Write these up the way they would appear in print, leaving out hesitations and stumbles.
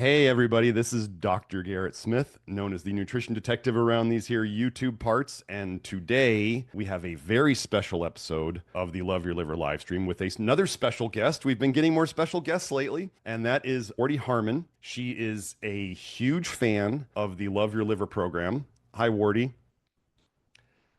Hey everybody, this is Dr. Garrett Smith, known as the nutrition detective around these here YouTube parts, and today we have a very special episode of the Love Your Liver live stream with another special guest. We've been getting more special guests lately, and that is Wardee Harmon. She is a huge fan of the Love Your Liver program. Hi, Wardee.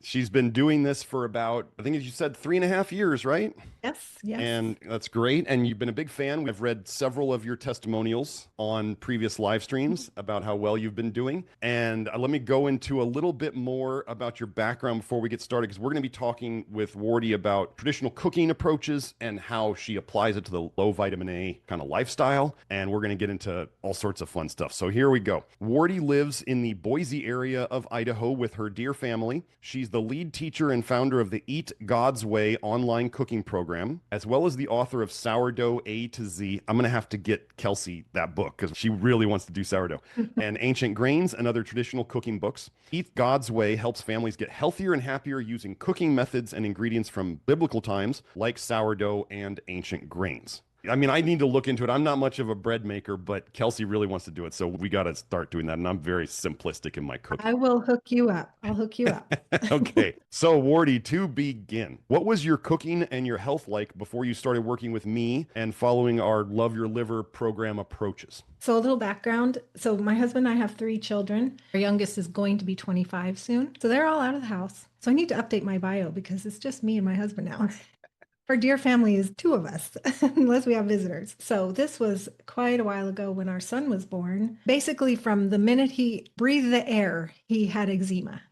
She's been doing this for about, I think as you said, 3.5 years, right? Yes, yes. And that's great. And you've been a big fan. I've read several of your testimonials on previous live streams about how well you've been doing. And let me go into a little bit more about your background before we get started, because we're going to be talking with Wardee about traditional cooking approaches and how she applies it to the low vitamin A kind of lifestyle. And we're going to get into all sorts of fun stuff. So here we go. Wardee lives in the Boise area of Idaho with her dear family. She's the lead teacher and founder of the Eat God's Way online cooking program, as well as the author of Sourdough A to Z. I'm going to have to get Kelsey that book because she really wants to do sourdough. And Ancient Grains and other traditional cooking books. Eat God's Way helps families get healthier and happier using cooking methods and ingredients from biblical times like sourdough and ancient grains. I mean, I need to look into it. I'm not much of a bread maker, but Kelsey really wants to do it. So we got to start doing that. And I'm very simplistic in my cooking. I will hook you up. I'll hook you up. Okay. So, Wardee, to begin, what was your cooking and your health like before you started working with me and following our Love Your Liver program approaches? So a little background. So my husband and I have 3 children. Our youngest is going to be 25 soon. So they're all out of the house. So I need to update my bio because it's just me and my husband now. Our dear family is 2 of us, unless we have visitors. So this was quite a while ago when our son was born. Basically, from the minute he breathed the air, he had eczema.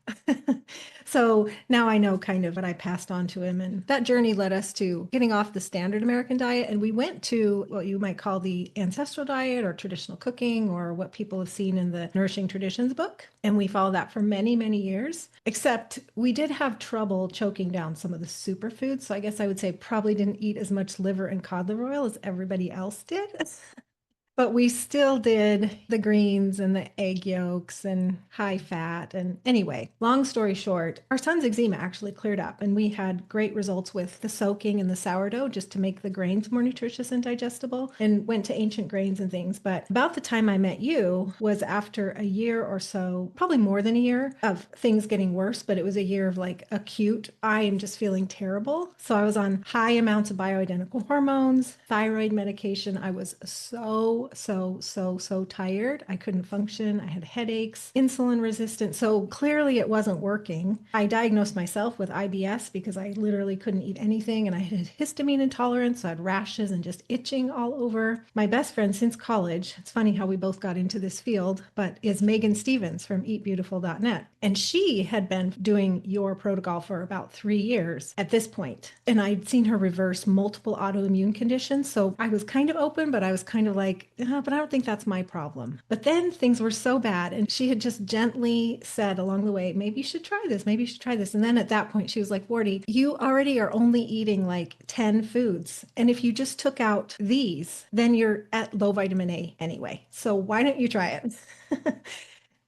So now I know kind of what I passed on to him. And that journey led us to getting off the standard American diet. And we went to what you might call the ancestral diet or traditional cooking, or what people have seen in the Nourishing Traditions book. And we followed that for many, many years, except we did have trouble choking down some of the superfoods. So I guess I would say probably didn't eat as much liver and cod liver oil as everybody else did. But we still did the greens and the egg yolks and high fat. And anyway, long story short, our son's eczema actually cleared up, and we had great results with the soaking and the sourdough just to make the grains more nutritious and digestible, and went to ancient grains and things. But about the time I met you was after a year or so, probably more than a year, of things getting worse, but it was a year of like acute, I am just feeling terrible. So I was on high amounts of bioidentical hormones, thyroid medication. I was so tired. I couldn't function. I had headaches, insulin resistant. So clearly it wasn't working. I diagnosed myself with IBS because I literally couldn't eat anything, and I had histamine intolerance. So I had rashes and just itching all over. My best friend since college, it's funny how we both got into this field, but is Megan Stevens from eatbeautiful.net. And she had been doing your protocol for about 3 years at this point. And I'd seen her reverse multiple autoimmune conditions. So I was kind of open, but I was kind of like, but I don't think that's my problem. But then things were so bad, and she had just gently said along the way, maybe you should try this, maybe you should try this. And then at that point, she was like, Wardee, you already are only eating like 10 foods. And if you just took out these, then you're at low vitamin A anyway. So why don't you try it?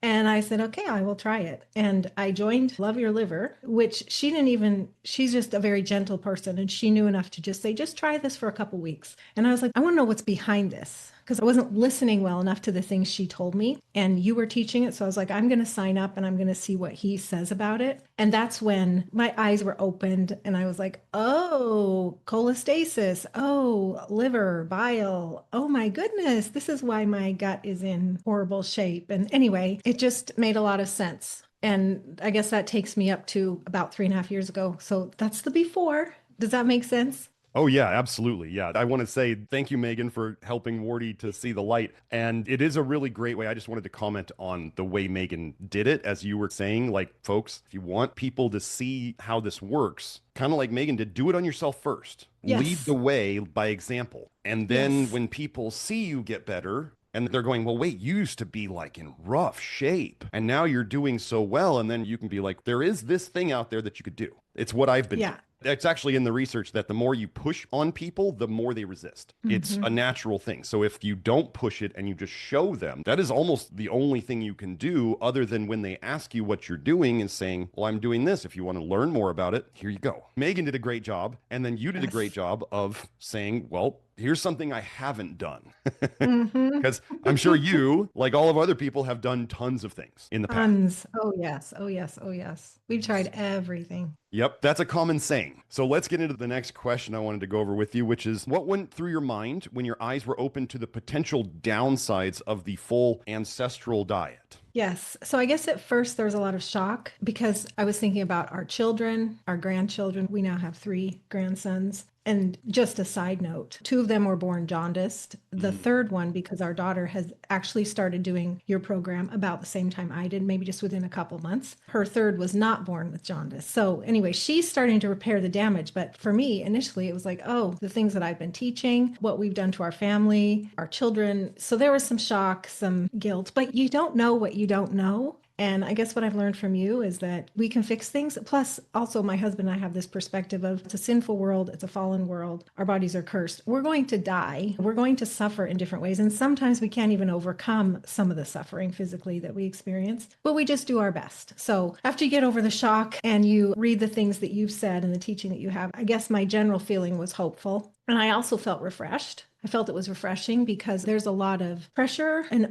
And I said, okay, I will try it. And I joined Love Your Liver, which she's just a very gentle person. And she knew enough to just say, just try this for a couple weeks. And I was like, I want to know what's behind this, because I wasn't listening well enough to the things she told me. And you were teaching it. So I was like, I'm going to sign up and I'm going to see what he says about it. And that's when my eyes were opened and I was like, oh, cholestasis. Oh, liver, bile. Oh my goodness. This is why my gut is in horrible shape. And anyway, it just made a lot of sense. And I guess that takes me up to about 3.5 years ago. So that's the before. Does that make sense? Oh, yeah, absolutely. Yeah. I want to say thank you, Megan, for helping Wardee to see the light. And it is a really great way. I just wanted to comment on the way Megan did it. As you were saying, like, folks, if you want people to see how this works, kind of like Megan did, do it on yourself first. Lead Yes. the way by example. And then Yes. when people see you get better, and they're going, well, wait, you used to be like in rough shape and now you're doing so well. And then you can be like, there is this thing out there that you could do. It's what I've been doing. Yeah. It's actually in the research that the more you push on people, the more they resist. It's a natural thing. So if you don't push it and you just show them, that is almost the only thing you can do, other than when they ask you what you're doing and saying, well, I'm doing this. If you want to learn more about it, here you go. Megan did a great job. And then you did a great Yes. job of saying, well, here's something I haven't done. Hmm. Because I'm sure you, like all of other people, have done tons of things in the past. Tons. Oh, yes. Oh, yes. Oh, yes. We've tried everything. Yep, that's a common saying. So let's get into the next question I wanted to go over with you, which is what went through your mind when your eyes were open to the potential downsides of the full ancestral diet? Yes. So I guess at first there was a lot of shock because I was thinking about our children, our grandchildren. We now have three grandsons. And just a side note, two of them were born jaundiced. The Mm. third one, because our daughter has actually started doing your program about the same time I did, maybe just within a couple months. Her third was not born with jaundice. So anyway, she's starting to repair the damage. But for me, initially, it was like, oh, the things that I've been teaching, what we've done to our family, our children. So there was some shock, some guilt, but you don't know what you don't know. And I guess what I've learned from you is that we can fix things. Plus, also, my husband and I have this perspective of it's a sinful world, it's a fallen world, our bodies are cursed. We're going to die, we're going to suffer in different ways. And sometimes we can't even overcome some of the suffering physically that we experience, but we just do our best. So after you get over the shock and you read the things that you've said and the teaching that you have, I guess my general feeling was hopeful. And I also felt refreshed. I felt it was refreshing because there's a lot of pressure and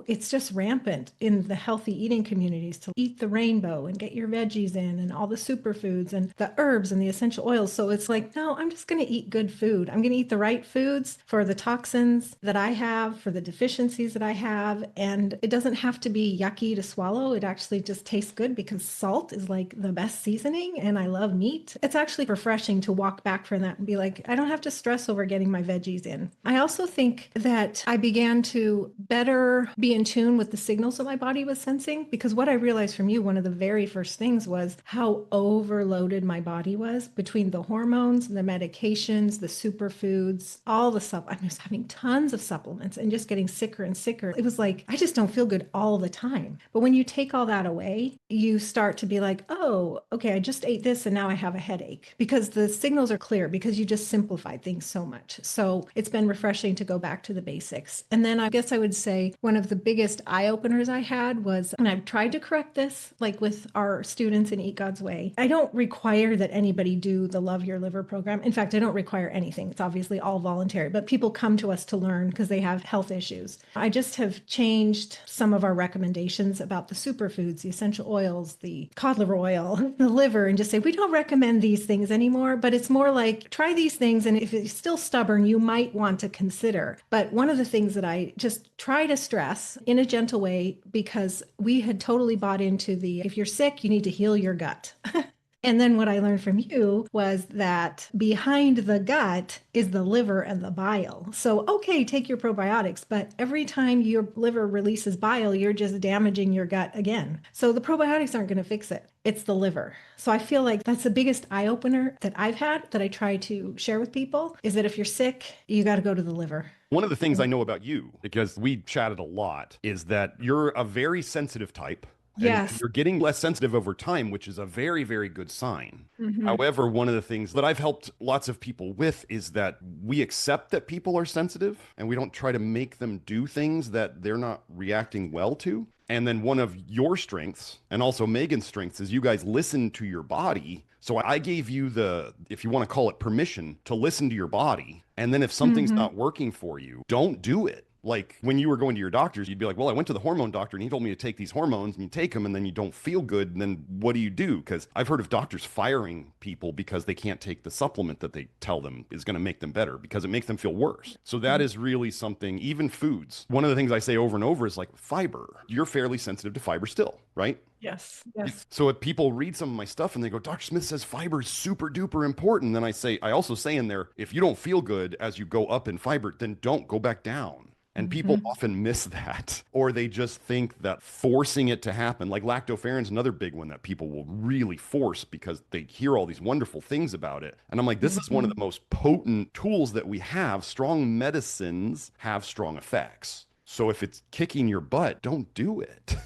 it's just rampant in the healthy eating communities to eat the rainbow and get your veggies in and all the superfoods and the herbs and the essential oils. So it's like, no, I'm just going to eat good food. I'm going to eat the right foods for the toxins that I have, for the deficiencies that I have. And it doesn't have to be yucky to swallow. It actually just tastes good because salt is like the best seasoning and I love meat. It's actually refreshing to walk back from that and be like, I don't have to stress over getting my veggies in. I also think that I began to better be in tune with the signals that my body was sensing because what I realized from you, one of the very first things was how overloaded my body was between the hormones, the medications, the superfoods, all the stuff. I was having tons of supplements and just getting sicker and sicker. It was like, I just don't feel good all the time. But when you take all that away, you start to be like, oh, okay, I just ate this and now I have a headache because the signals are clear because you just simplified things so much. So it's been refreshing to go back to the basics. And then I guess I would say one of the biggest eye openers I had was, and I've tried to correct this, like with our students in Eat God's Way. I don't require that anybody do the Love Your Liver program. In fact, I don't require anything. It's obviously all voluntary, but people come to us to learn because they have health issues. I just have changed some of our recommendations about the superfoods, the essential oils, the cod liver oil, the liver, and just say, we don't recommend these things anymore, but it's more like try these things. And if it's still stubborn, you might want to consider. But one of the things that I just try to stress in a gentle way, because we had totally bought into the, if you're sick, you need to heal your gut. And then what I learned from you was that behind the gut is the liver and the bile. So, okay, take your probiotics, but every time your liver releases bile, you're just damaging your gut again. So the probiotics aren't going to fix it. It's the liver. So I feel like that's the biggest eye opener that I've had that I try to share with people is that if you're sick, you got to go to the liver. One of the things I know about you, because we chatted a lot, is that you're a very sensitive type. And Yes. you're getting less sensitive over time, which is a very, very good sign. Mhm. However, one of the things that I've helped lots of people with is that we accept that people are sensitive and we don't try to make them do things that they're not reacting well to. And then one of your strengths and also Megan's strengths is you guys listen to your body. So I gave you the, if you want to call it permission, to listen to your body. And then if something's not working for you, don't do it. Like when you were going to your doctors, you'd be like, well, I went to the hormone doctor and he told me to take these hormones and you take them and then you don't feel good. And then what do you do? Because I've heard of doctors firing people because they can't take the supplement that they tell them is going to make them better because it makes them feel worse. So that is really something, even foods. One of the things I say over and over is like fiber. You're fairly sensitive to fiber still, right? Yes. Yes. So if people read some of my stuff and they go, Dr. Smith says fiber is super duper important, then I also say in there, if you don't feel good as you go up in fiber, then don't go back down. And people often miss that, or they just think that forcing it to happen, like lactoferrin is another big one that people will really force because they hear all these wonderful things about it. And I'm like, this is one of the most potent tools that we have. Strong medicines have strong effects. So if it's kicking your butt, don't do it.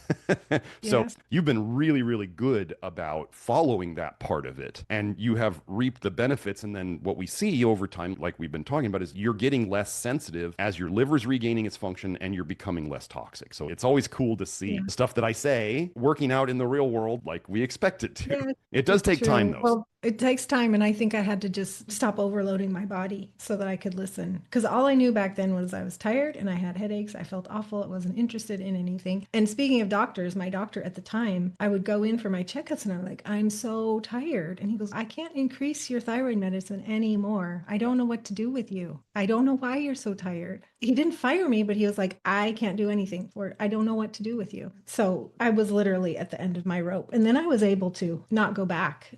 So Yes. you've been really, really good about following that part of it. And you have reaped the benefits. And then what we see over time, like we've been talking about, is you're getting less sensitive as your liver's regaining its function and you're becoming less toxic. So it's always cool to see the stuff that I say working out in the real world like we expect it to. Yes, It does it's take time, true. though. Well, It takes time. And I think I had to just stop overloading my body so that I could listen. Because all I knew back then was I was tired and I had headaches. I felt awful. I wasn't interested in anything. And speaking of doctors, my doctor at the time, I would go in for my checkups and I'm like, I'm so tired. And he goes, I can't increase your thyroid medicine anymore. I don't know what to do with you. I don't know why you're so tired. He didn't fire me, but he was like, I can't do anything for it. I don't know what to do with you. So I was literally at the end of my rope. And then I was able to not go back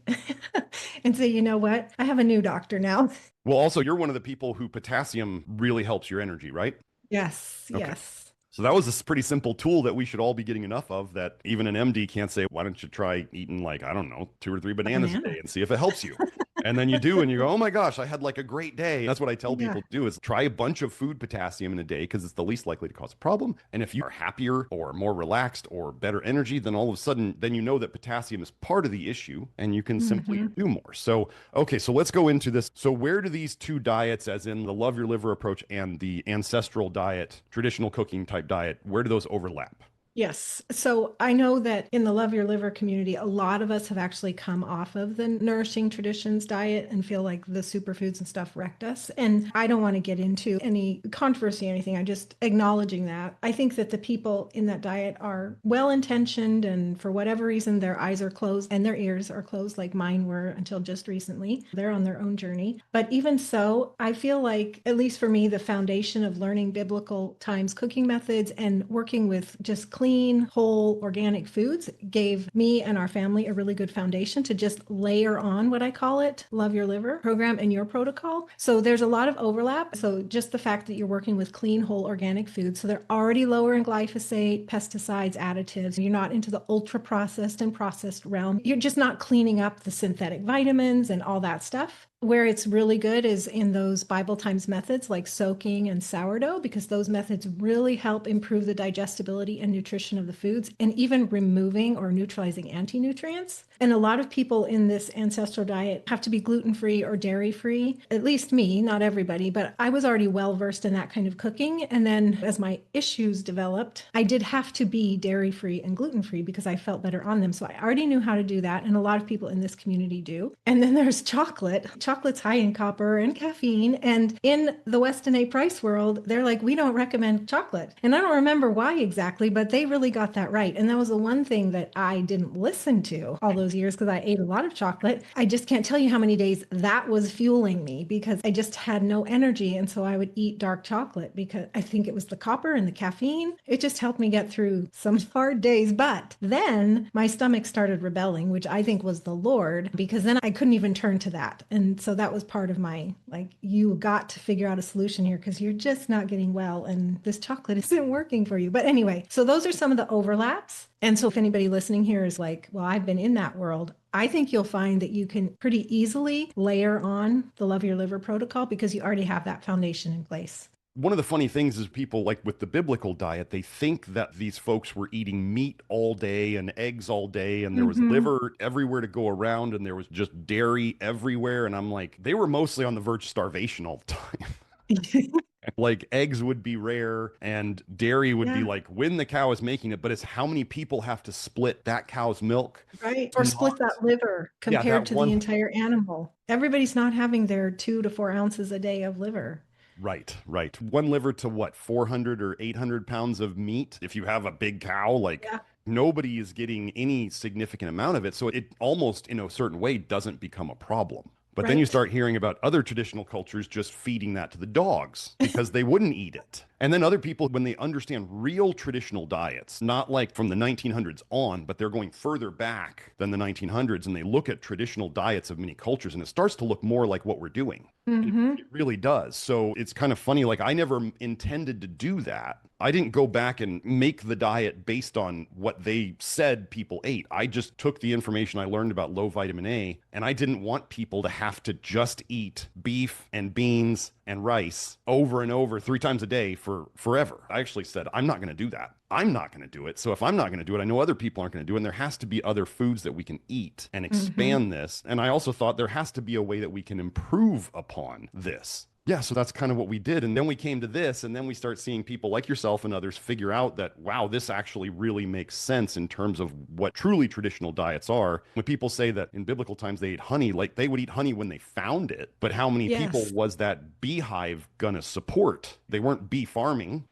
and say, you know what? I have a new doctor now. Well, also, you're one of the people who potassium really helps your energy, right? Yes, Okay. yes. So that was a pretty simple tool that we should all be getting enough of, that even an MD can't say, why don't you try eating, like, I don't know, 2 or 3 bananas a day and see if it helps you. And then you do, and you go, oh my gosh, I had like a great day. That's what I tell people to do, is try a bunch of food potassium in a day, because it's the least likely to cause a problem. And if you are happier or more relaxed or better energy, then all of a sudden, then you know that potassium is part of the issue and you can simply do more. So, okay, so let's go into this. So where do these two diets, as in the Love Your Liver approach and the ancestral diet, traditional cooking type diet, where do those overlap? Yes. So I know that in the Love Your Liver community, a lot of us have actually come off of the Nourishing Traditions diet and feel like the superfoods and stuff wrecked us. And I don't want to get into any controversy or anything. I'm just acknowledging that. I think that the people in that diet are well-intentioned, and for whatever reason, their eyes are closed and their ears are closed, like mine were until just recently. They're on their own journey. But even so, I feel like, at least for me, the foundation of learning biblical times cooking methods and working with just clean, whole, organic foods gave me and our family a really good foundation to just layer on what I call it, Love Your Liver program and your protocol. So there's a lot of overlap. So just the fact that you're working with clean, whole, organic foods, so they're already lower in glyphosate, pesticides, additives. You're not into the ultra processed and processed realm. You're just not cleaning up the synthetic vitamins and all that stuff. Where it's really good is in those Bible Times methods like soaking and sourdough, because those methods really help improve the digestibility and nutrition of the foods, and even removing or neutralizing anti-nutrients. And a lot of people in this ancestral diet have to be gluten-free or dairy-free, at least me, not everybody, but I was already well-versed in that kind of cooking. And then as my issues developed, I did have to be dairy-free and gluten-free because I felt better on them. So I already knew how to do that. And a lot of people in this community do. And then there's chocolate. Chocolate's high in copper and caffeine. And in the Weston A. Price world, they're like, we don't recommend chocolate. And I don't remember why exactly, but they really got that right. And that was the one thing that I didn't listen to all those years, because I ate a lot of chocolate. I just can't tell you how many days that was fueling me, because I just had no energy. And so I would eat dark chocolate because I think it was the copper and the caffeine. It just helped me get through some hard days. But then my stomach started rebelling, which I think was the Lord, because then I couldn't even turn to that. And so that was part of my, like, you got to figure out a solution here because you're just not getting well and this chocolate isn't working for you. But anyway, so those are some of the overlaps. And so if anybody listening here is like, well, I've been in that world, I think you'll find that you can pretty easily layer on the Love Your Liver protocol because you already have that foundation in place. One of the funny things is people, like with the biblical diet, they think that these folks were eating meat all day and eggs all day, and there was liver everywhere to go around, and there was just dairy everywhere. And I'm like, they were mostly on the verge of starvation all the time. Like eggs would be rare and dairy would be like when the cow is making it, but it's how many people have to split that cow's milk. Right. Or split that liver compared to the entire animal. Everybody's not having their 2 to 4 ounces a day of liver. Right, right. One liver to what, 400 or 800 pounds of meat? If you have a big cow, like nobody is getting any significant amount of it. So it almost, in a certain way, doesn't become a problem. But then you start hearing about other traditional cultures just feeding that to the dogs because they wouldn't eat it. And then other people, when they understand real traditional diets, not like from the 1900s on, but they're going further back than the 1900s, and they look at traditional diets of many cultures, and it starts to look more like what we're doing. It really does. So it's kind of funny. Like, I never intended to do that. I didn't go back and make the diet based on what they said people ate. I just took the information I learned about low vitamin A, and I didn't want people to have to just eat beef and beans and rice over and over 3 times a day for forever. I actually said, I'm not going to do that. I'm not going to do it. So if I'm not going to do it, I know other people aren't going to do it. And there has to be other foods that we can eat and expand this. And I also thought there has to be a way that we can improve upon this. Yeah, so that's kind of what we did. And then we came to this, and then we start seeing people like yourself and others figure out that, wow, this actually really makes sense in terms of what truly traditional diets are. When people say that in biblical times they ate honey, like they would eat honey when they found it, but how many people Yes. was that beehive gonna support? They weren't bee farming.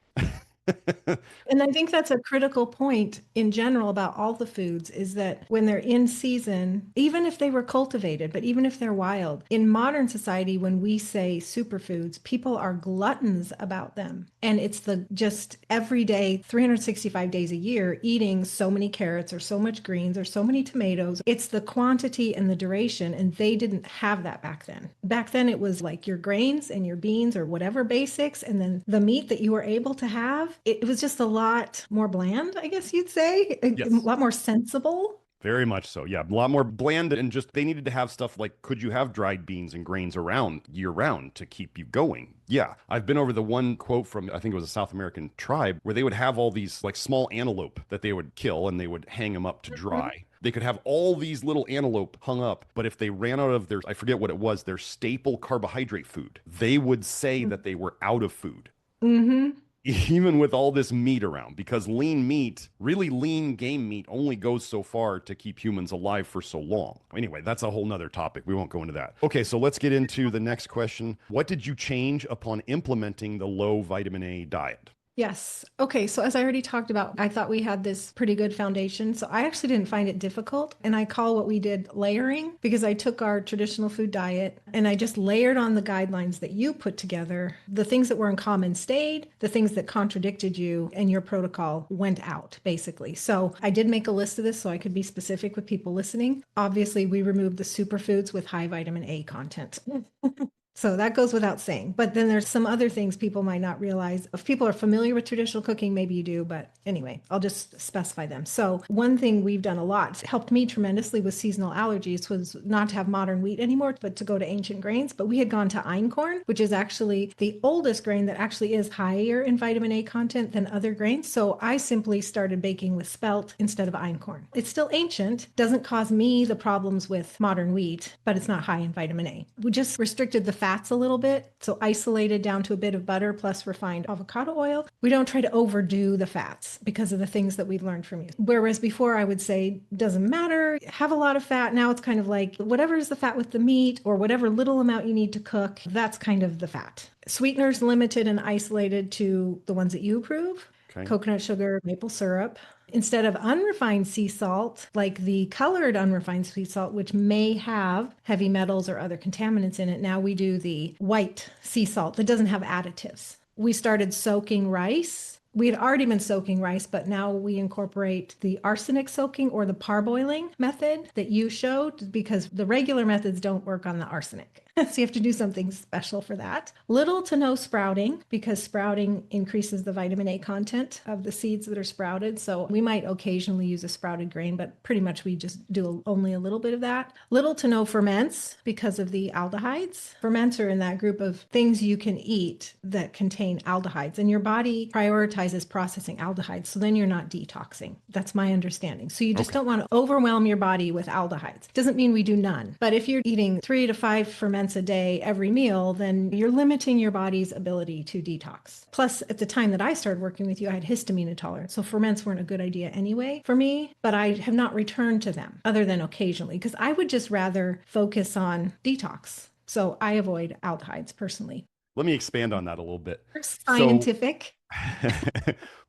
And I think that's a critical point in general about all the foods is that when they're in season, even if they were cultivated, but even if they're wild, in modern society, when we say superfoods, people are gluttons about them. And it's the just everyday 365 days a year eating so many carrots or so much greens or so many tomatoes. It's the quantity and the duration. And they didn't have that back then. Back then, it was like your grains and your beans or whatever basics. And then the meat that you were able to have, it was just a lot more bland, I guess you'd say, a Yes. lot more sensible. Very much so. Yeah. A lot more bland and just they needed to have stuff like could you have dried beans and grains around year round to keep you going? Yeah. I've been over the one quote from I think it was a South American tribe where they would have all these like small antelope that they would kill and they would hang them up to dry. They could have all these little antelope hung up, but if they ran out of their, I forget what it was, their staple carbohydrate food, they would say that they were out of food. Mm-hmm. Even with all this meat around, because lean meat, really lean game meat, only goes so far to keep humans alive for so long. Anyway, that's a whole nother topic. We won't go into that. Okay, so let's get into the next question. What did you change upon implementing the low vitamin A diet? Yes. Okay. So, as I already talked about, I thought we had this pretty good foundation. So, I actually didn't find it difficult. And I call what we did layering because I took our traditional food diet and I just layered on the guidelines that you put together. The things that were in common stayed, the things that contradicted you, and your protocol went out, basically. So, I did make a list of this so I could be specific with people listening. Obviously, we removed the superfoods with high vitamin A content. So that goes without saying. But then there's some other things people might not realize. If people are familiar with traditional cooking, maybe you do. But anyway, I'll just specify them. So one thing we've done a lot, helped me tremendously with seasonal allergies, was not to have modern wheat anymore, but to go to ancient grains. But we had gone to einkorn, which is actually the oldest grain that actually is higher in vitamin A content than other grains. So I simply started baking with spelt instead of einkorn. It's still ancient, doesn't cause me the problems with modern wheat, but it's not high in vitamin A. We just restricted the fats a little bit. So isolated down to a bit of butter plus refined avocado oil. We don't try to overdo the fats because of the things that we've learned from you. Whereas before I would say, doesn't matter, have a lot of fat. Now it's kind of like whatever is the fat with the meat or whatever little amount you need to cook, that's kind of the fat. Sweeteners limited and isolated to the ones that you approve. Okay. Coconut sugar, maple syrup. Instead of unrefined sea salt, like the colored unrefined sea salt, which may have heavy metals or other contaminants in it, now we do the white sea salt that doesn't have additives. We started soaking rice. We had already been soaking rice, but now we incorporate the arsenic soaking or the parboiling method that you showed because the regular methods don't work on the arsenic. So you have to do something special for that. Little to no sprouting because sprouting increases the vitamin A content of the seeds that are sprouted. So we might occasionally use a sprouted grain, but pretty much we just do only a little bit of that. Little to no ferments because of the aldehydes. Ferments are in that group of things you can eat that contain aldehydes, and your body prioritizes processing aldehydes. So then you're not detoxing. That's my understanding. So you just don't want to overwhelm your body with aldehydes. Doesn't mean we do none. But if you're eating 3 to 5 ferments a day every meal, then you're limiting your body's ability to detox. Plus, at the time that I started working with you, I had histamine intolerance. So ferments weren't a good idea anyway for me, but I have not returned to them other than occasionally because I would just rather focus on detox. So I avoid aldehydes personally. Let me expand on that a little bit. Scientific.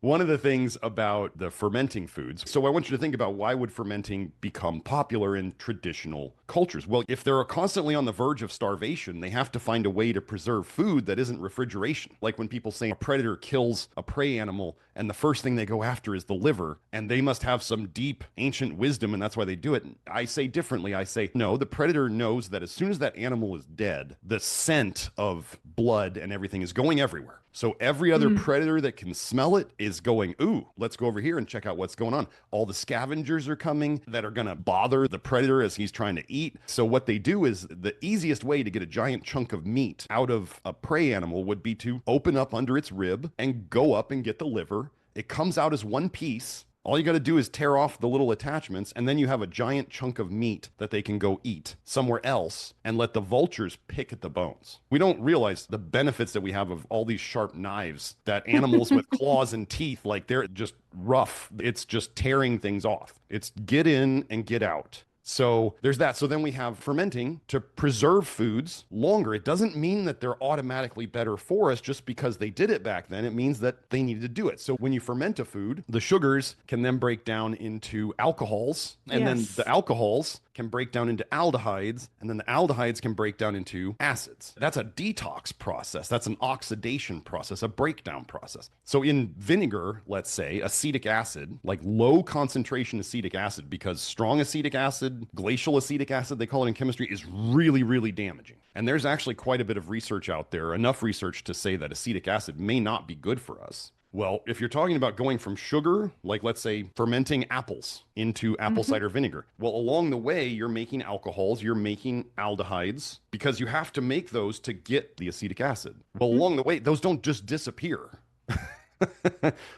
One of the things about the fermenting foods, so I want you to think about why would fermenting become popular in traditional cultures? Well, if they're constantly on the verge of starvation, they have to find a way to preserve food that isn't refrigeration. Like when people say a predator kills a prey animal and the first thing they go after is the liver, and they must have some deep ancient wisdom and that's why they do it. I say differently. I say, no, the predator knows that as soon as that animal is dead, the scent of blood and everything is going everywhere. So every other predator that can smell it is going, ooh, let's go over here and check out what's going on. All the scavengers are coming that are going to bother the predator as he's trying to eat. So what they do is the easiest way to get a giant chunk of meat out of a prey animal would be to open up under its rib and go up and get the liver. It comes out as one piece. All you got to do is tear off the little attachments, and then you have a giant chunk of meat that they can go eat somewhere else and let the vultures pick at the bones. We don't realize the benefits that we have of all these sharp knives that animals with claws and teeth, like they're just rough. It's just tearing things off. It's get in and get out. So there's that. So then we have fermenting to preserve foods longer. It doesn't mean that they're automatically better for us just because they did it back then. It means that they needed to do it. So when you ferment a food, the sugars can then break down into alcohols, and then the alcohols can break down into aldehydes, and then the aldehydes can break down into acids. That's a detox process. That's an oxidation process, a breakdown process. So in vinegar, let's say, acetic acid, like low concentration acetic acid, because strong acetic acid, glacial acetic acid, they call it in chemistry, is really, really damaging. And there's actually quite a bit of research out there, enough research to say that acetic acid may not be good for us. Well, if you're talking about going from sugar, like let's say fermenting apples into apple cider vinegar, well, along the way, you're making alcohols, you're making aldehydes, because you have to make those to get the acetic acid. Well, along the way, those don't just disappear.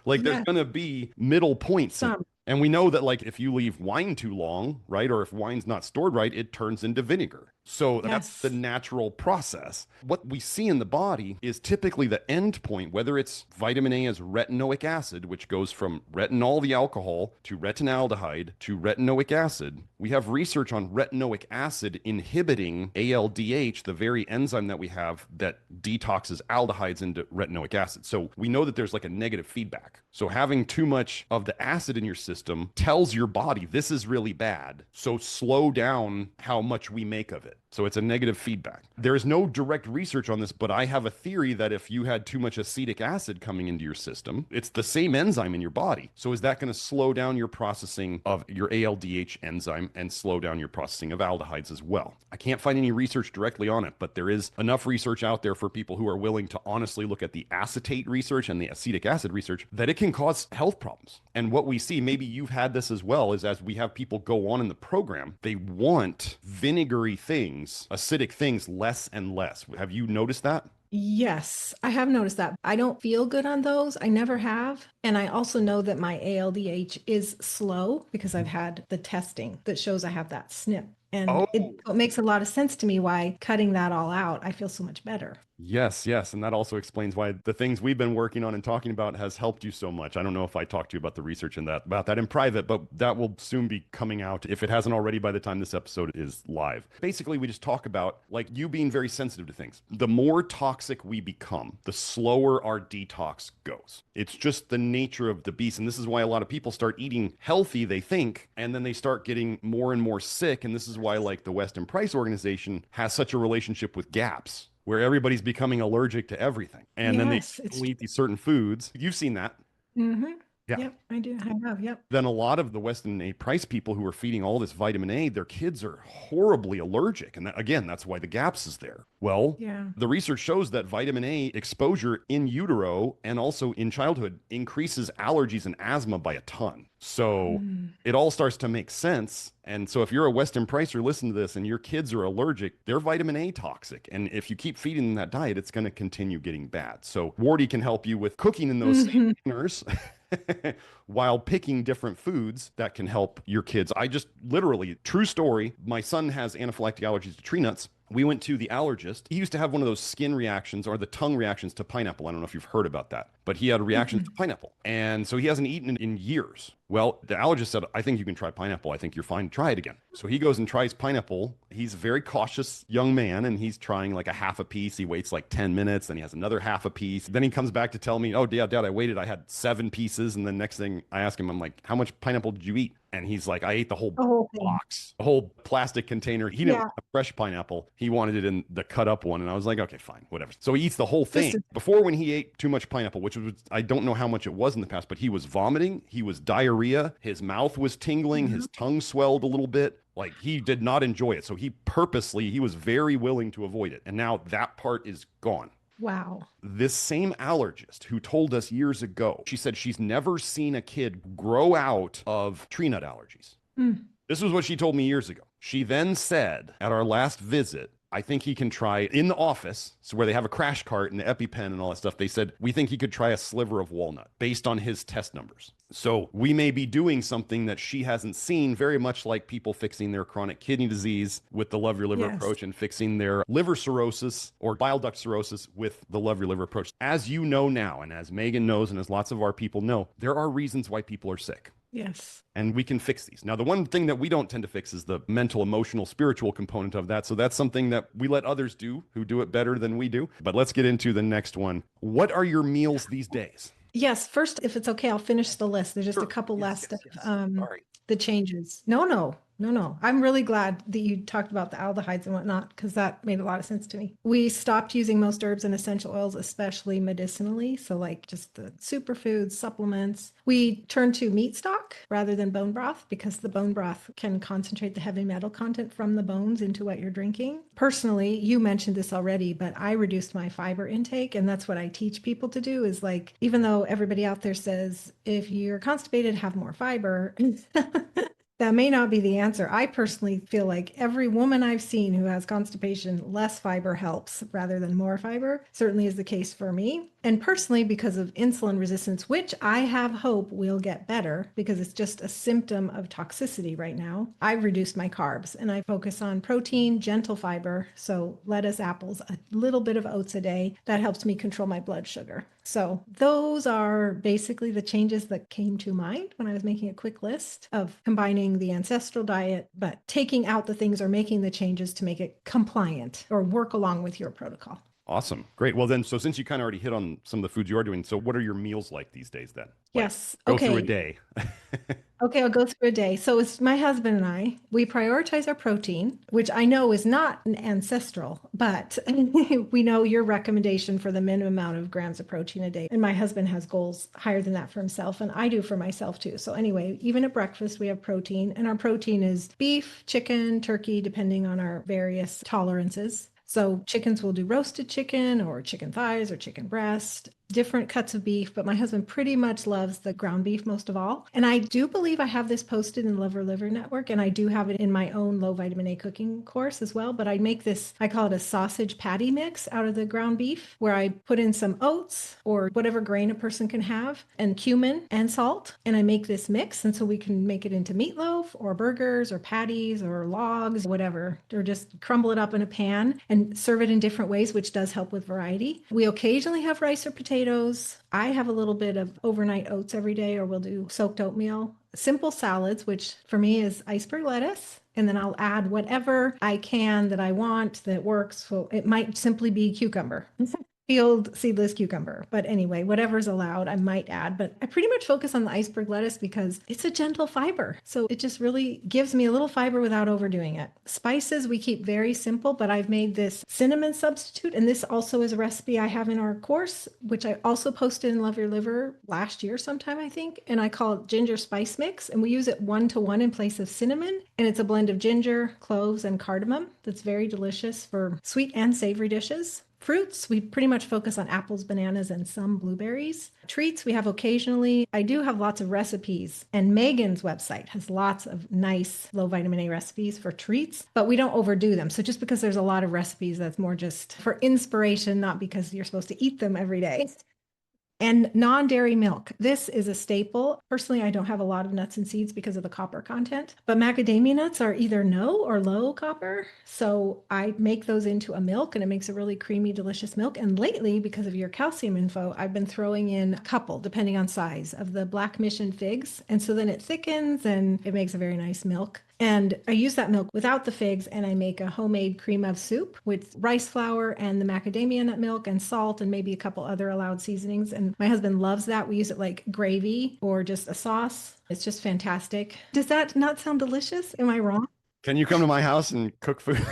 Like there's going to be middle points. And we know that like if you leave wine too long, right, or if wine's not stored right, it turns into vinegar. So that's the natural process. What we see in the body is typically the end point, whether it's vitamin A as retinoic acid, which goes from retinol, the alcohol, to retinaldehyde, to retinoic acid. We have research on retinoic acid inhibiting ALDH, the very enzyme that we have that detoxes aldehydes into retinoic acid. So we know that there's like a negative feedback. So having too much of the acid in your system tells your body this is really bad. So slow down how much we make of it. So it's a negative feedback. There is no direct research on this, but I have a theory that if you had too much acetic acid coming into your system, it's the same enzyme in your body. So is that going to slow down your processing of your ALDH enzyme and slow down your processing of aldehydes as well? I can't find any research directly on it, but there is enough research out there for people who are willing to honestly look at the acetate research and the acetic acid research that it can cause health problems. And what we see, maybe you've had this as well, is as we have people go on in the program, they want vinegary things, acidic things, less and less. Have you noticed that? Yes, I have noticed that. I don't feel good on those. I never have. And I also know that my ALDH is slow because I've had the testing that shows I have that SNP. And it makes a lot of sense to me why cutting that all out, I feel so much better. Yes, yes. And that also explains why the things we've been working on and talking about has helped you so much. I don't know if I talked to you about the research and about that in private, but that will soon be coming out if it hasn't already by the time this episode is live. Basically, we just talk about like you being very sensitive to things. The more toxic we become, the slower our detox goes. It's just the nature of the beast. And this is why a lot of people start eating healthy, they think, and then they start getting more and more sick. And this is why like the Weston Price organization has such a relationship with GAPS, where everybody's becoming allergic to everything. And then they eat these certain foods. You've seen that. Mm-hmm. Yeah. Yep, I do. I have, yep. Then a lot of the Weston A. Price people who are feeding all this vitamin A, their kids are horribly allergic. And that, again, that's why the GAPS is there. Well, the research shows that vitamin A exposure in utero and also in childhood increases allergies and asthma by a ton. So it all starts to make sense. And so if you're a Weston Pricer, listen to this, and your kids are allergic, they're vitamin A toxic. And if you keep feeding them that diet, it's going to continue getting bad. So Wardee can help you with cooking in those same dinners while picking different foods that can help your kids. I just literally, true story, my son has anaphylactic allergies to tree nuts. We went to the allergist. He used to have one of those skin reactions or the tongue reactions to pineapple. I don't know if you've heard about that, but he had a reaction to pineapple. And so he hasn't eaten it in years. Well, the allergist said, I think you can try pineapple. I think you're fine. Try it again. So he goes and tries pineapple. He's a very cautious young man, and he's trying like a half a piece. He waits like 10 minutes. Then he has another half a piece. Then he comes back to tell me, oh, Dad, I waited. I had 7 pieces. And then next thing I ask him, I'm like, how much pineapple did you eat? And he's like, I ate the whole box, the whole plastic container. He didn't want a fresh pineapple. He wanted it in the cut up one. And I was like, okay, fine, whatever. So he eats the whole thing. Before, when he ate too much pineapple, which was, I don't know how much it was in the past, but he was vomiting. He was diarrhea. His mouth was tingling. His tongue swelled a little bit. Like, he did not enjoy it. So he was very willing to avoid it. And now that part is gone. Wow. This same allergist who told us years ago, she said she's never seen a kid grow out of tree nut allergies. This was what she told me years ago. She then said at our last visit I think he can try in the office, so where they have a crash cart and the EpiPen and all that stuff. They said, we think he could try a sliver of walnut based on his test numbers. So we may be doing something that she hasn't seen, very much like people fixing their chronic kidney disease with the Love Your Liver approach and fixing their liver cirrhosis or bile duct cirrhosis with the Love Your Liver approach. As you know now, and as Megan knows, and as lots of our people know, there are reasons why people are sick. Yes. And we can fix these. Now, the one thing that we don't tend to fix is the mental, emotional, spiritual component of that. So that's something that we let others do who do it better than we do. But let's get into the next one. What are your meals these days? Yes. First, if it's okay, I'll finish the list. There's just a couple last of the changes. No. I'm really glad that you talked about the aldehydes and whatnot, because that made a lot of sense to me. We stopped using most herbs and essential oils, especially medicinally. So like just the superfoods, supplements. We turned to meat stock rather than bone broth, because the bone broth can concentrate the heavy metal content from the bones into what you're drinking. Personally, you mentioned this already, but I reduced my fiber intake. And that's what I teach people to do, is like, even though everybody out there says, if you're constipated, have more fiber. That may not be the answer. I personally feel like every woman I've seen who has constipation, less fiber helps rather than more fiber. Certainly is the case for me. And personally, because of insulin resistance, which I have hope will get better because it's just a symptom of toxicity right now, I've reduced my carbs and I focus on protein, gentle fiber. So lettuce, apples, a little bit of oats a day. That helps me control my blood sugar. So those are basically the changes that came to mind when I was making a quick list of combining the ancestral diet, but taking out the things or making the changes to make it compliant or work along with your protocol. Awesome. Great. Well, then, so since you kind of already hit on some of the foods you are doing, so what are your meals like these days then? Yes. Go through a day. Okay, I'll go through a day. So it's my husband and I, we prioritize our protein, which I know is not an ancestral, but we know your recommendation for the minimum amount of grams of protein a day. And my husband has goals higher than that for himself, and I do for myself too. So anyway, even at breakfast, we have protein, and our protein is beef, chicken, turkey, depending on our various tolerances. So chickens will do roasted chicken or chicken thighs or chicken breast, different cuts of beef, but my husband pretty much loves the ground beef most of all. And I do believe I have this posted in Love Your Liver Network, and I do have it in my own low vitamin A cooking course as well. But I make this, I call it a sausage patty mix out of the ground beef, where I put in some oats or whatever grain a person can have, and cumin and salt. And I make this mix. And so we can make it into meatloaf or burgers or patties or logs, whatever, or just crumble it up in a pan and serve it in different ways, which does help with variety. We occasionally have rice or potatoes. I have a little bit of overnight oats every day, or we'll do soaked oatmeal. Simple salads, which for me is iceberg lettuce. And then I'll add whatever I can that I want that works. So it might simply be cucumber. Peeled seedless cucumber. But anyway, whatever's allowed, I might add. But I pretty much focus on the iceberg lettuce because it's a gentle fiber. So it just really gives me a little fiber without overdoing it. Spices we keep very simple, but I've made this cinnamon substitute. And this also is a recipe I have in our course, which I also posted in Love Your Liver last year sometime, I think. And I call it ginger spice mix. And we use it 1-to-1 in place of cinnamon. And it's a blend of ginger, cloves, and cardamom that's very delicious for sweet and savory dishes. Fruits, we pretty much focus on apples, bananas, and some blueberries. Treats, we have occasionally. I do have lots of recipes, and Megan's website has lots of nice low vitamin A recipes for treats, but we don't overdo them. So just because there's a lot of recipes, that's more just for inspiration, not because you're supposed to eat them every day. And non-dairy milk. This is a staple. Personally, I don't have a lot of nuts and seeds because of the copper content, but macadamia nuts are either no or low copper. So I make those into a milk, and it makes a really creamy, delicious milk. And lately, because of your calcium info, I've been throwing in a couple, depending on size, of the Black Mission figs. And so then it thickens and it makes a very nice milk. And I use that milk without the figs, and I make a homemade cream of soup with rice flour and the macadamia nut milk and salt and maybe a couple other allowed seasonings. And my husband loves that. We use it like gravy or just a sauce. It's just fantastic. Does that not sound delicious? Am I wrong? Can you come to my house and cook food?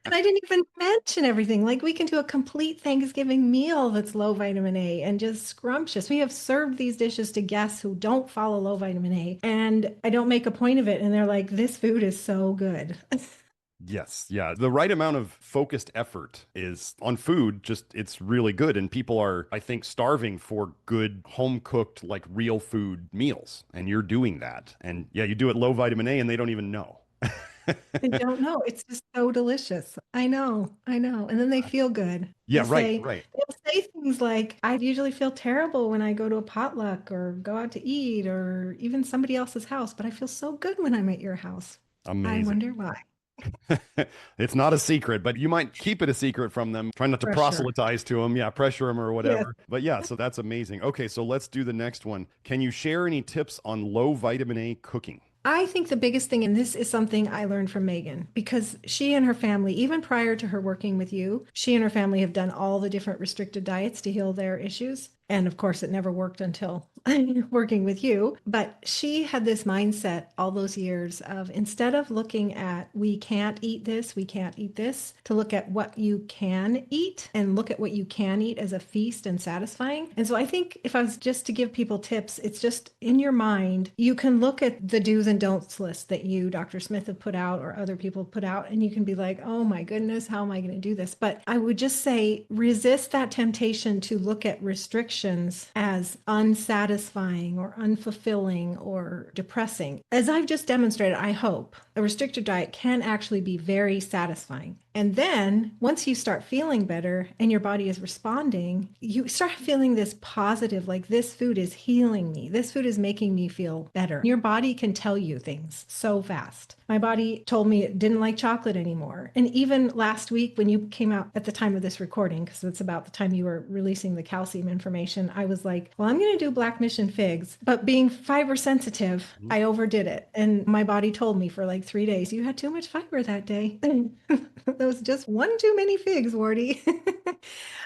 And I didn't even mention everything. Like, we can do a complete Thanksgiving meal that's low vitamin A and just scrumptious. We have served these dishes to guests who don't follow low vitamin A, and I don't make a point of it. And they're like, this food is so good. Yes. Yeah. The right amount of focused effort is on food. Just, it's really good. And people are, I think, starving for good home cooked, like real food meals. And you're doing that. And yeah, you do it low vitamin A and they don't even know. They don't know. It's just so delicious. I know. I know. And then they feel good. Yeah, right, right. They'll say things like, I usually feel terrible when I go to a potluck or go out to eat or even somebody else's house, but I feel so good when I'm at your house. I Amazing. wonder why. It's not a secret, but you might keep it a secret from them. Try not to Pressure. proselytize to them. Yeah, pressure them or Yes. whatever. But yeah, so that's amazing. Okay, so let's do the next one. Can you share any tips on low vitamin A cooking? I think the biggest thing, and this is something I learned from Megan, because she and her family, even prior to her working with you, she and her family have done all the different restricted diets to heal their issues. And of course, it never worked until working with you. But she had this mindset all those years of instead of looking at we can't eat this, we can't eat this, to look at what you can eat and look at what you can eat as a feast and satisfying. And so I think if I was just to give people tips, it's just in your mind, you can look at the do's and don'ts list that you, Dr. Smith, have put out or other people put out, and you can be like, oh my goodness, how am I going to do this? But I would just say resist that temptation to look at restrictions as unsatisfying or unfulfilling or depressing. As I've just demonstrated, I hope a restricted diet can actually be very satisfying. And then once you start feeling better and your body is responding, you start feeling this positive, like this food is healing me. This food is making me feel better. Your body can tell you things so fast. My body told me it didn't like chocolate anymore. And even last week when you came out at the time of this recording, because it's about the time you were releasing the calcium information, I was like, well, I'm going to do Black Mission figs. But being fiber sensitive, I overdid it. And my body told me for like 3 days, you had too much fiber that day. That was just one too many figs, Wardee.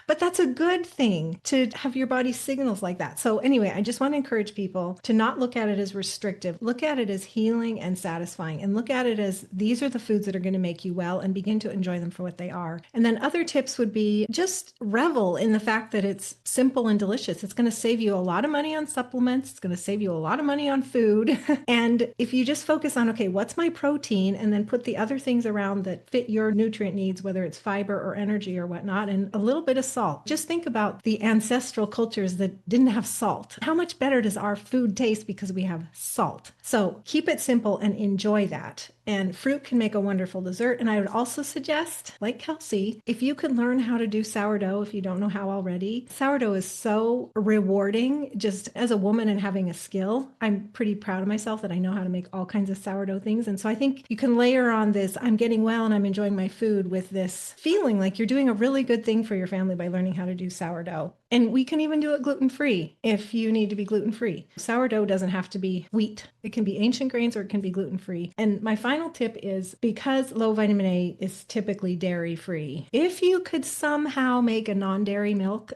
But that's a good thing to have your body signals like that. So anyway, I just want to encourage people to not look at it as restrictive. Look at it as healing and satisfying, and look at it as these are the foods that are going to make you well, and begin to enjoy them for what they are. And then other tips would be just revel in the fact that it's simple and delicious. It's going to save you a lot of money on supplements. It's going to save you a lot of money on food. And if you just focus on, okay, what's my protein? And then put the other things around that fit your nutrient needs, whether it's fiber or energy or whatnot, and a little bit of salt. Just think about the ancestral cultures that didn't have salt. How much better does our food taste because we have salt? So keep it simple and enjoy that. And fruit can make a wonderful dessert. And I would also suggest, like Kelsey, if you can learn how to do sourdough, if you don't know how already, sourdough is so rewarding just as a woman and having a skill. I'm pretty proud of myself that I know how to make all kinds of sourdough things. And so I think you can layer on this, I'm getting well and I'm enjoying my food, with this feeling like you're doing a really good thing for your family by learning how to do sourdough. And we can even do it gluten-free if you need to be gluten-free. Sourdough doesn't have to be wheat. It can be ancient grains or it can be gluten-free. And my final tip is, because low vitamin A is typically dairy-free, if you could somehow make a non-dairy milk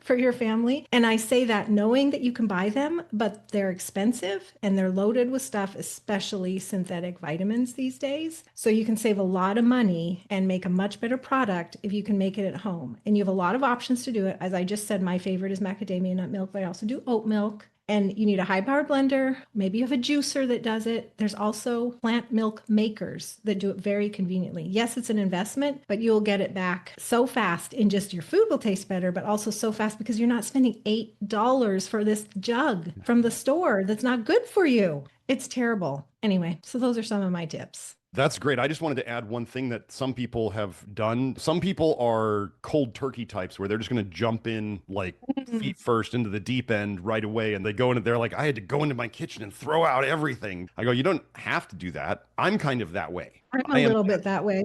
for your family, and I say that knowing that you can buy them, but they're expensive and they're loaded with stuff, especially synthetic vitamins these days. So you can save a lot of money and make a much better product if you can make it at home. And you have a lot of options to do it. As I just said, my favorite is macadamia nut milk, but I also do oat milk. And you need a high powered blender. Maybe you have a juicer that does it. There's also plant milk makers that do it very conveniently. Yes, it's an investment, but you'll get it back so fast, and just your food will taste better, but also so fast because you're not spending $8 for this jug from the store that's not good for you. It's terrible. Anyway, so those are some of my tips. That's great. I just wanted to add one thing that some people have done. Some people are cold turkey types where they're just going to jump in like feet first into the deep end right away. And they go into, they're like, I had to go into my kitchen and throw out everything. I go, you don't have to do that. I'm kind of that way. I'm a little bit that way.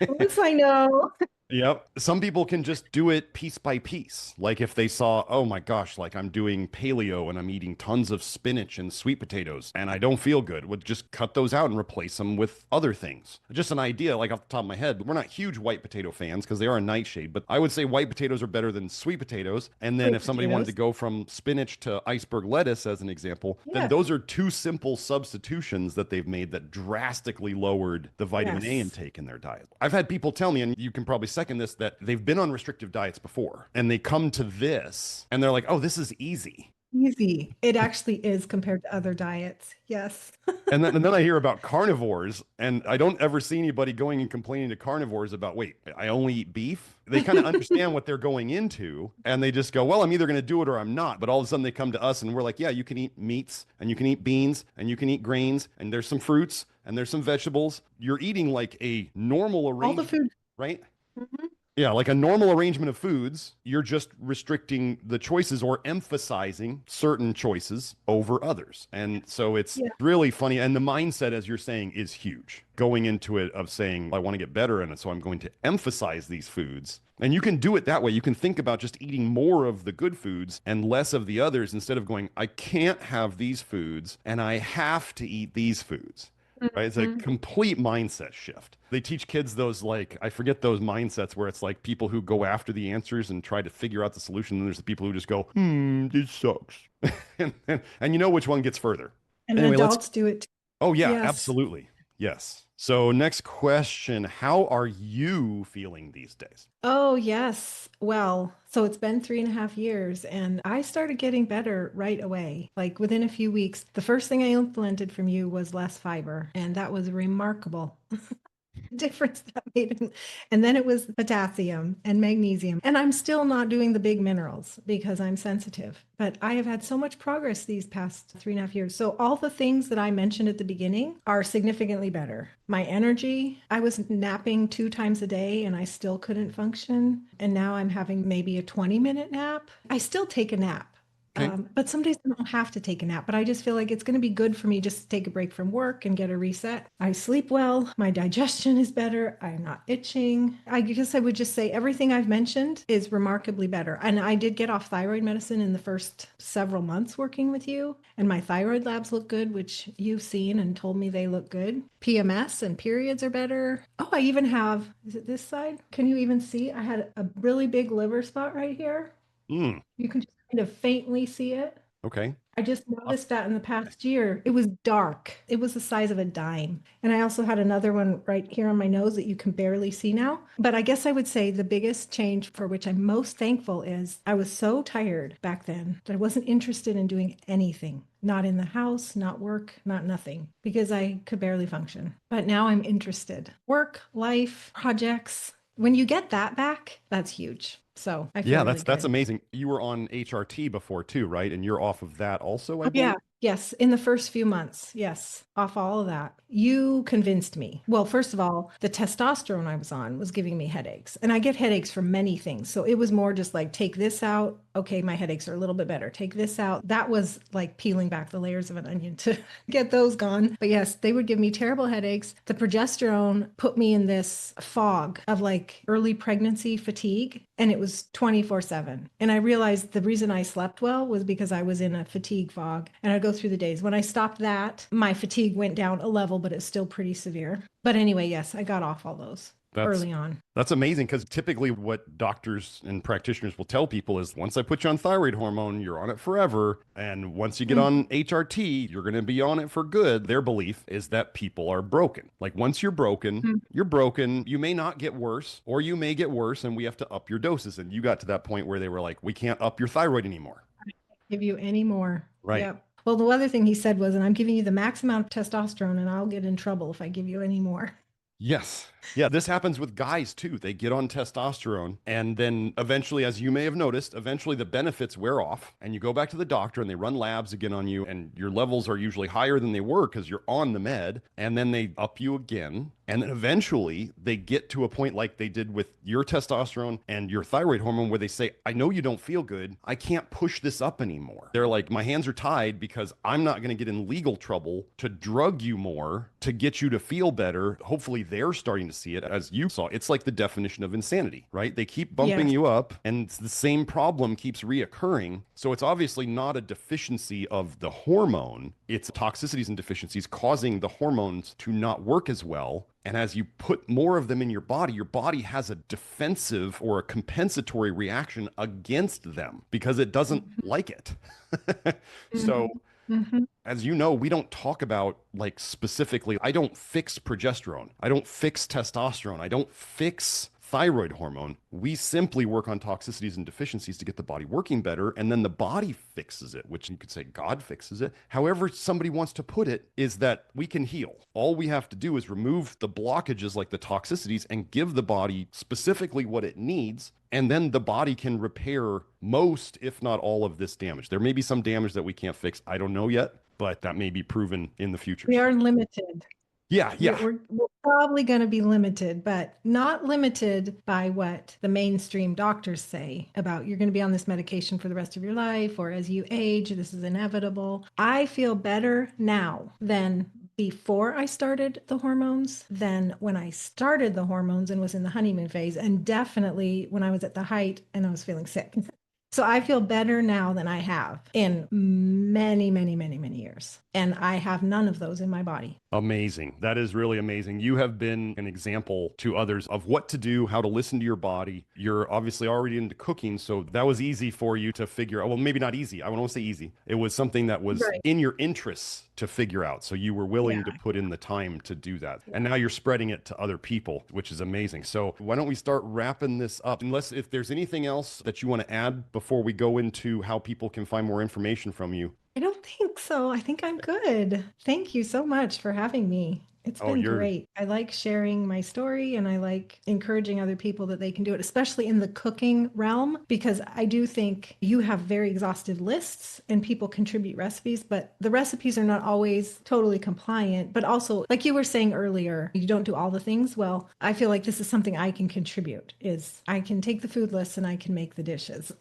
Once I know. Yep. Some people can just do it piece by piece. Like if they saw, oh my gosh, like I'm doing paleo and I'm eating tons of spinach and sweet potatoes and I don't feel good, would just cut those out and replace them with other things. Just an idea, like off the top of my head. We're not huge white potato fans because they are a nightshade, but I would say white potatoes are better than sweet potatoes. And then if somebody wanted to go from spinach to iceberg lettuce as an example, then those are two simple substitutions that they've made that drastically lowered the vitamin A intake in their diet. I've had people tell me, and you can probably second this, that they've been on restrictive diets before and they come to this and they're like, oh, this is easy. Easy. It actually is compared to other diets. Yes. And then I hear about carnivores, and I don't ever see anybody going and complaining to carnivores about, wait, I only eat beef. They kind of understand what they're going into, and they just go, well, I'm either going to do it or I'm not. But all of a sudden they come to us and we're like, yeah, you can eat meats and you can eat beans and you can eat grains and there's some fruits and there's some vegetables. You're eating like a normal All the arrangement, food. right? Mhm. Yeah, like a normal arrangement of foods, you're just restricting the choices or emphasizing certain choices over others. And so it's Yeah. really funny. And the mindset, as you're saying, is huge. Going into it of saying, I want to get better in it, so I'm going to emphasize these foods. And you can do it that way. You can think about just eating more of the good foods and less of the others instead of going, I can't have these foods and I have to eat these foods. Right? It's a Mhm. complete mindset shift. They teach kids those, like, I forget those mindsets where it's like people who go after the answers and try to figure out the solution. And there's the people who just go, this sucks. And you know which one gets further. And Anyway, let's, adults do it too. oh, yeah, Yes. absolutely. Yes. So, next question. How are you feeling these days? Oh, yes. Well, so it's been 3.5 years, and I started getting better right away. Like within a few weeks, the first thing I implemented from you was less fiber, and that was remarkable. Difference that made. And then it was potassium and magnesium. And I'm still not doing the big minerals because I'm sensitive. But I have had so much progress these past 3.5 years. So all the things that I mentioned at the beginning are significantly better. My energy, I was napping 2 times a day and I still couldn't function. And now I'm having maybe a 20-minute nap. I still take a nap. Okay. But some days I don't have to take a nap, but I just feel like it's going to be good for me just to take a break from work and get a reset. I sleep well. My digestion is better. I'm not itching. I guess I would just say everything I've mentioned is remarkably better. And I did get off thyroid medicine in the first several months working with you. And my thyroid labs look good, which you've seen and told me they look good. PMS and periods are better. Oh, I even have, is it this side? Can you even see? I had a really big liver spot right here. Mm, You can just kind of faintly see it. okay. I just noticed that in the past year. It was dark. It was the size of a dime. And I also had another one right here on my nose that you can barely see now. But I guess I would say the biggest change for which I'm most thankful is I was so tired back then that I wasn't interested in doing anything. Not in the house, not work, not nothing, because I could barely function. But now I'm interested. Work, life, projects. When you get that back, that's huge. So I feel Yeah, really that's good. amazing. You were on HRT before too, right? And you're off of that also, I Oh, yeah. believe. Yes. In the first few months. Yes. Off all of that. You convinced me. Well, first of all, the testosterone I was on was giving me headaches. And I get headaches from many things. So it was more just like, take this out. Okay, my headaches are a little bit better. Take this out. That was like peeling back the layers of an onion to get those gone. But yes, they would give me terrible headaches. The progesterone put me in this fog of like early pregnancy fatigue. And it was 24/7. And I realized the reason I slept well was because I was in a fatigue fog. And I'd go through the days. When I stopped that, my fatigue went down a level, but it's still pretty severe. But anyway, yes, I got off all those That's early on. that's amazing because typically what doctors and practitioners will tell people is once I put you on thyroid hormone, you're on it forever. And once you get Mm, on HRT, you're going to be on it for good. Their belief is that people are broken. Like once you're broken, mm. you're broken. You may not get worse, or you may get worse, and we have to up your doses. And you got to that point where they were like, we can't up your thyroid anymore. Give you any more. Right. Yep. Well, the other thing he said was, and I'm giving you the max amount of testosterone, and I'll get in trouble if I give you any more. Yes. Yeah, this happens with guys too. They get on testosterone and then eventually, as you may have noticed, eventually the benefits wear off and you go back to the doctor and they run labs again on you and your levels are usually higher than they were because you're on the med and then they up you again. And then eventually they get to a point like they did with your testosterone and your thyroid hormone where they say, I know you don't feel good. I can't push this up anymore. They're like, my hands are tied because I'm not going to get in legal trouble to drug you more to get you to feel better. Hopefully they're starting to see it as you saw. It's like the definition of insanity, right? They keep bumping Yes. you up and the same problem keeps reoccurring. So it's obviously not a deficiency of the hormone. It's toxicities and deficiencies causing the hormones to not work as well. And as you put more of them in your body has a defensive or a compensatory reaction against them because it doesn't like it. So Mhm. Mhm. as you know, we don't talk about like specifically, I don't fix progesterone. I don't fix testosterone. I don't fix thyroid hormone. We simply work on toxicities and deficiencies to get the body working better, and then the body fixes it, which you could say God fixes it. However somebody wants to put it is that we can heal. All we have to do is remove the blockages like the toxicities and give the body specifically what it needs, and then the body can repair most, if not all, of this damage. There may be some damage that we can't fix. I don't know yet, but that may be proven in the future. We are limited. Yeah. We're probably going to be limited, but not limited by what the mainstream doctors say about you're going to be on this medication for the rest of your life, or as you age, this is inevitable. I feel better now than before I started the hormones, than when I started the hormones and was in the honeymoon phase, and definitely when I was at the height and I was feeling sick. So I feel better now than I have in many, many, many, many years. And I have none of those in my body. Amazing. That is really amazing. You have been an example to others of what to do, how to listen to your body. You're obviously already into cooking, so that was easy for you to figure out. Well, maybe not easy. I won't say easy. It was something that was in your interests to figure out. So you were willing to put in the time to do that. And now you're spreading it to other people, which is amazing. So why don't we start wrapping this up? Unless if there's anything else that you want to add before we go into how people can find more information from you. I don't think so. I think I'm good. Thank you so much for having me. It's been great. I like sharing my story, and I like encouraging other people that they can do it, especially in the cooking realm, because I do think you have very exhaustive lists and people contribute recipes, but the recipes are not always totally compliant. But also, like you were saying earlier, you don't do all the things. Well, I feel like this is something I can contribute, is I can take the food list and I can make the dishes.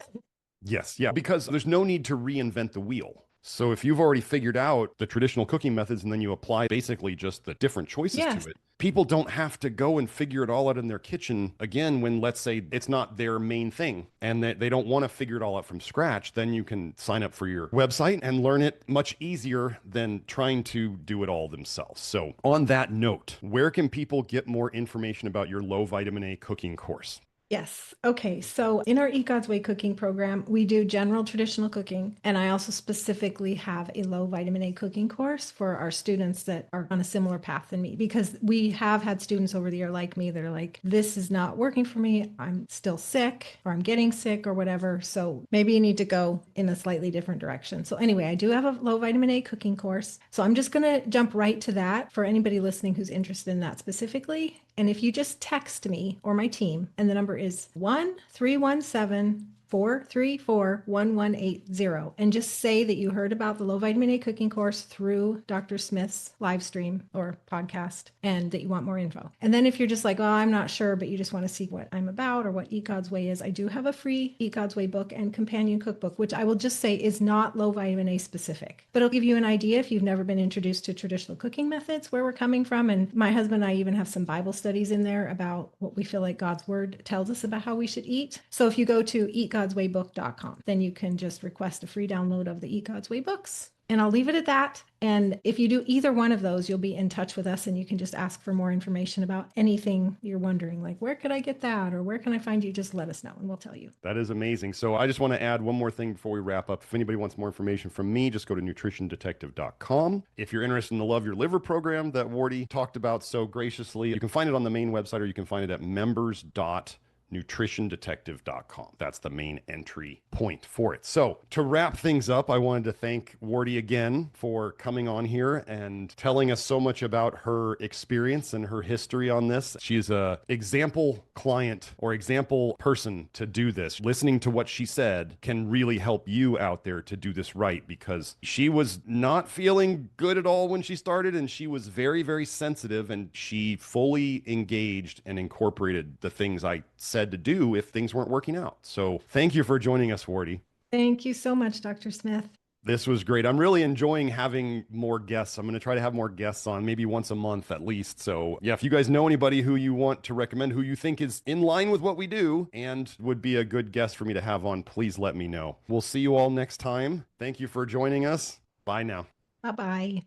Yes. Yeah. Because there's no need to reinvent the wheel. So if you've already figured out the traditional cooking methods and then you apply basically just the different choices to it, people don't have to go and figure it all out in their kitchen again when, let's say, it's not their main thing and that they don't want to figure it all out from scratch. Then you can sign up for your website and learn it much easier than trying to do it all themselves. So on that note, where can people get more information about your low vitamin A cooking course? Yes. Okay. So in our Eat God's Way cooking program, we do general traditional cooking. And I also specifically have a low vitamin A cooking course for our students that are on a similar path than me, because we have had students over the year like me that are like, this is not working for me. I'm still sick, or I'm getting sick, or whatever. So maybe you need to go in a slightly different direction. So anyway, I do have a low vitamin A cooking course. So I'm just going to jump right to that for anybody listening who's interested in that specifically. And if you just text me or my team, and the number is 1-317-434-1180, and just say that you heard about the low vitamin A cooking course through Dr. Smith's live stream or podcast, and that you want more info. And then if you're just like, oh, I'm not sure, but you just want to see what I'm about or what Eat God's Way is, I do have a free Eat God's Way book and companion cookbook, which I will just say is not low vitamin A specific, but it'll give you an idea if you've never been introduced to traditional cooking methods, where we're coming from. And my husband and I even have some Bible studies in there about what we feel like God's word tells us about how we should eat. So if you go to eatgodswaybook.com, then you can just request a free download of the Eat God's Way books. And I'll leave it at that. And if you do either one of those, you'll be in touch with us, and you can just ask for more information about anything you're wondering, like, where could I get that? Or where can I find you? Just let us know and we'll tell you. That is amazing. So I just want to add one more thing before we wrap up. If anybody wants more information from me, just go to nutritiondetective.com. If you're interested in the Love Your Liver program that Wardee talked about so graciously, you can find it on the main website, or you can find it at members.nutritiondetective.com. That's the main entry point for it. So to wrap things up, I wanted to thank Wardee again for coming on here and telling us so much about her experience and her history on this. She's a example client or example person to do this. Listening to what she said can really help you out there to do this right, because she was not feeling good at all when she started, and she was very, very sensitive, and she fully engaged and incorporated the things I said to do if things weren't working out. So thank you for joining us, Wardee. Thank you so much, Dr. Smith. This was great. I'm really enjoying having more guests. I'm going to try to have more guests on, maybe once a month at least. So yeah, if you guys know anybody who you want to recommend, who you think is in line with what we do and would be a good guest for me to have on, please let me know. We'll see you all next time. Thank you for joining us. Bye now. Bye-bye.